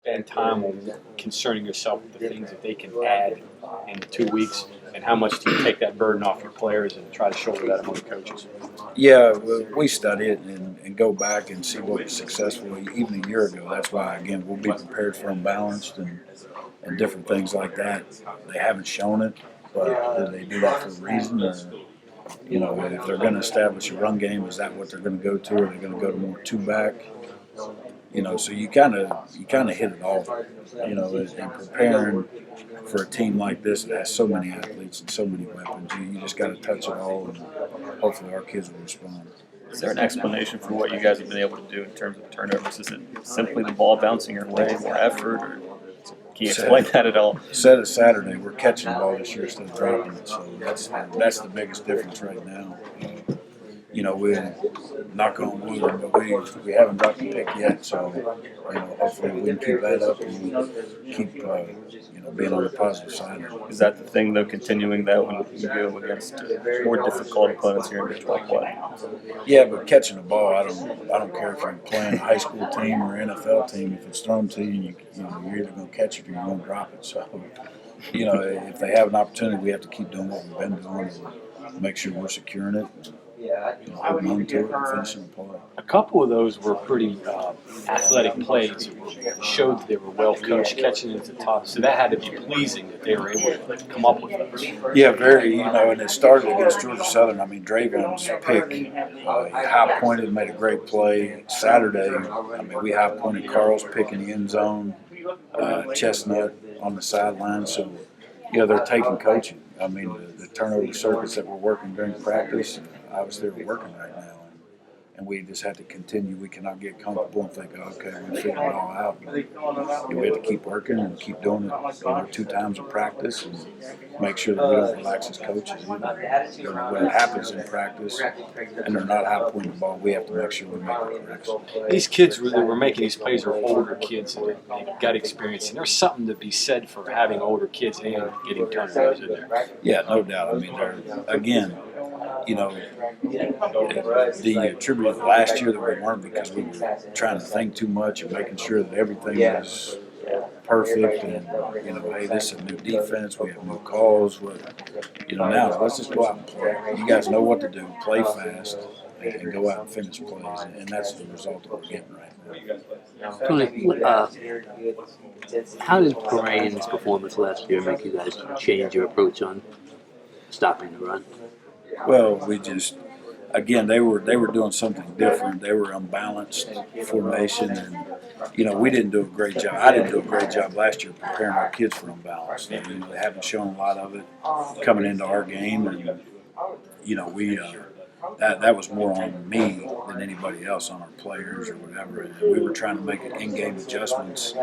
spend time on concerning yourself with the things that they can add in the 2 weeks, and how much do you take that burden off your players and try to shoulder that among the coaches? Yeah, we study it and go back and see what was successful even a year ago. That's why, again, we'll be prepared for unbalanced and different things like that. They haven't shown it, but did they do that for a reason? Or, if they're going to establish a run game, is that what they're going to go to? Are they going to go to more two-back? So you kind of hit it all. And preparing for a team like this that has so many athletes and so many weapons, you just got to touch it all, and hopefully our kids will respond. Is there an explanation for what you guys have been able to do in terms of turnovers? Is it simply the ball bouncing your way, more effort, or can you explain that at all? Said it Saturday, we're catching the ball this year instead of dropping it, so that's the biggest difference right now. We knock on wood, but we haven't dropped a pick yet. So, hopefully we can keep that up and keep, being on the positive side. Is that the thing, though, continuing that when you go against more difficult opponents here in Big 12 play? Yeah, but catching the ball, I don't care if you're playing a high school team or NFL team. If it's thrown to you, you're either going to catch it or you're going to drop it. So, if they have an opportunity, we have to keep doing what we've been doing and make sure we're securing it. Holding on to it and finishing the play. A couple of those were pretty athletic plays. Showed that they were well coached, catching it at the top. So that had to be pleasing that they were able to come up with those. Yeah, very. And it started against Georgia Southern. I mean, Dragon's pick, high pointed, made a great play. Saturday, we high pointed Carl's pick in the end zone, Chestnut on the sideline. So, they're taking coaching. The turnover circuits that we're working during practice, obviously we're working right now, and we just have to continue. We cannot get comfortable and think, okay, we figured it all out. We have to keep working and keep doing it 2 times in practice and make sure that we don't relax as coaches. When it happens in practice and they're not high pointing the ball, we have to make sure we make the correction. These kids that were making these plays are older kids that have got experience, and there's something to be said for having older kids and getting turnovers in there. Yeah, no doubt. They're, again, the attribute of last year that we weren't because we were trying to think too much and making sure that everything was perfect and, hey, this is a new defense, we have new calls. Now let's just go out and play. You guys know what to do, play fast, and go out and finish plays, and that's the result that we're getting right now. Tony, how did Parane's performance last year make you guys change your approach on stopping the run? Well, we just, again, they were doing something different. They were unbalanced formation, and we didn't do a great job. I didn't do a great job last year preparing our kids for unbalanced. They haven't shown a lot of it coming into our game, and we that was more on me than anybody else, on our players or whatever. And we were trying to make in-game adjustments,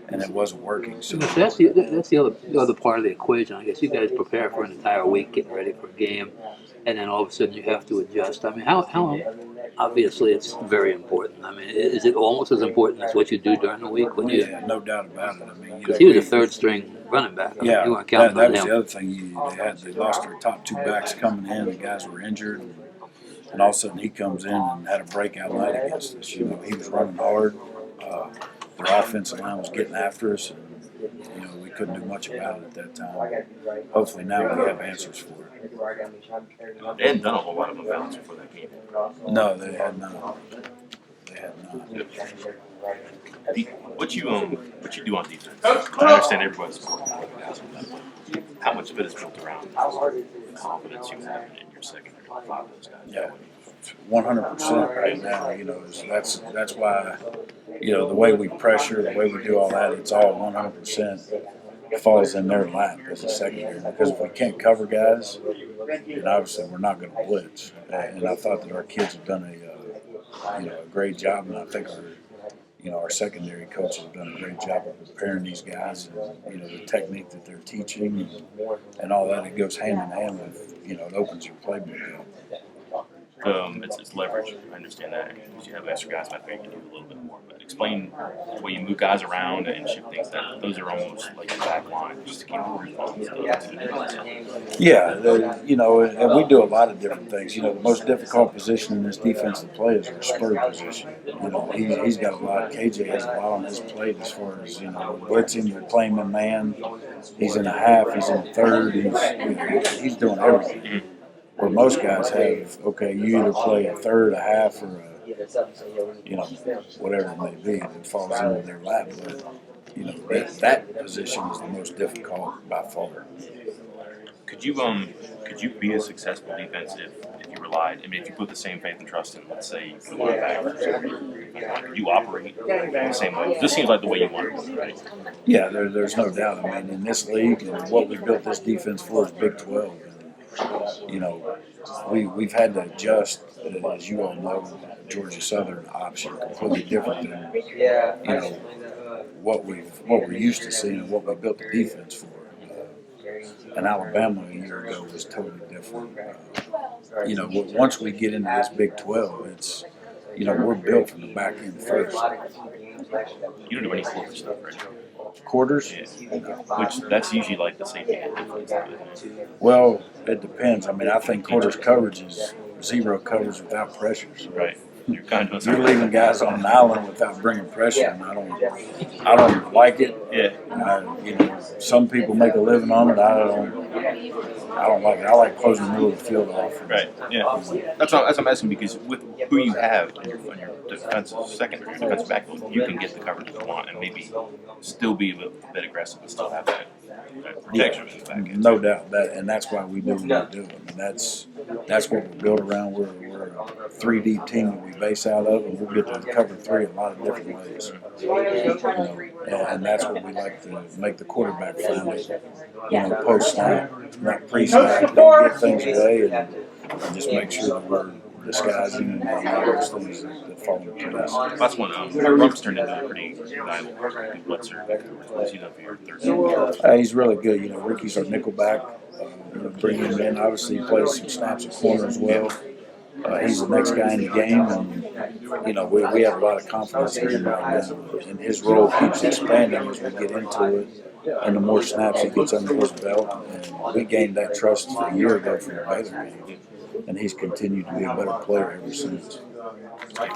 and it wasn't working. So that's the other part of the equation. I guess you guys prepare for an entire week, getting ready for a game, and then all of a sudden you have to adjust. How obviously it's very important. Is it almost as important as what you do during the week? Yeah, no doubt about it. Because he was a third-string running back. Yeah, you weren't counting that on was him. the other thing. They lost their top 2 backs coming in. The guys were injured. And all of a sudden he comes in and had a breakout night against us. He was running hard. Their offensive line was getting after us, and we couldn't do much about it at that time. Hopefully now we have answers for it. They hadn't done a whole lot of unbalance before that game. No, they had not. What you do on defense? I understand everybody's supporting you. How much of it is built around the confidence you have in your secondary? Yeah, 100% right now. That's why the way we pressure, the way we do all that, it's all 100% falls in their lap as a secondary. Because if we can't cover guys, then obviously we're not going to blitz. And I thought that our kids have done a great job, and I think our secondary coaches have done a great job of preparing these guys, and the technique that they're teaching and all that. It goes hand in hand with it opens your playbook up. It's leverage. I understand that because you have extra guys back there, you can do a little bit more. But explain the way you move guys around and shift things. That those are almost like the back line, just to keep the roof on. Yeah, you know, and we do a lot of different things. You know, the most difficult position in this defensive play is our spur position. You know, he's got a lot. KJ has a lot on his plate as far as, you know, blitzing, you're playing him man. He's in a half, he's in a third. He's doing everything. Where most guys have, okay, you either play a third, a half, or you know, whatever it may be that falls into their lap. But, you know, that position is the most difficult by far. Could you be a successful defense if you relied? I mean, if you put the same faith and trust in, let's say, the linebackers, could you operate the same way? This seems like the way you want it, right? Yeah, there's no doubt. I mean, in this league and what we built this defense for is Big 12. And, you know, we've had to adjust, as you all know, Georgia Southern option completely different than, you know, what we're used to seeing and what we built the defense for. And Alabama a year ago was totally different. You know, once we get into this Big 12, it's, you know, we're built from the back end first. You don't do any quarter stuff, right? Quarters? Yeah. Which that's usually like the safety net difference. Well, it depends. I mean, I think quarters coverage is zero coverage without pressure. So Right. You're kind of you're leaving guys on an island without bringing pressure, and I don't like it. Yeah. You know, some people make a living on it. I don't like it. I like closing the middle of the field off. Right. Yeah. That's what I'm asking because with who you have on your defensive backfield, you can get the coverage you want and maybe still be a bit aggressive and still have that protection in the back end. No doubt and that's why we do what we do. I mean, that's what we're built around. We're a 3 deep team that we base out of, and we'll get to cover 3 a lot of different ways. You know, and that's what we like to make the quarterback find it. You know, post snap, not pre snap, don't give things away, and just make sure that we're disguising and all those things that fall into place. That's when Rump's turned into a pretty reliable blitzer. What's he done for your third? He's really good. You know, Ricky's our nickelback. You know, bring him in. Obviously, he plays some snaps at corner as well. He's the next guy in the game, and you know we have a lot of confidence in him right now. And his role keeps expanding as we get into it, and the more snaps he gets under his belt. And we gained that trust a year ago from the Baylor game, and he's continued to be a better player ever since.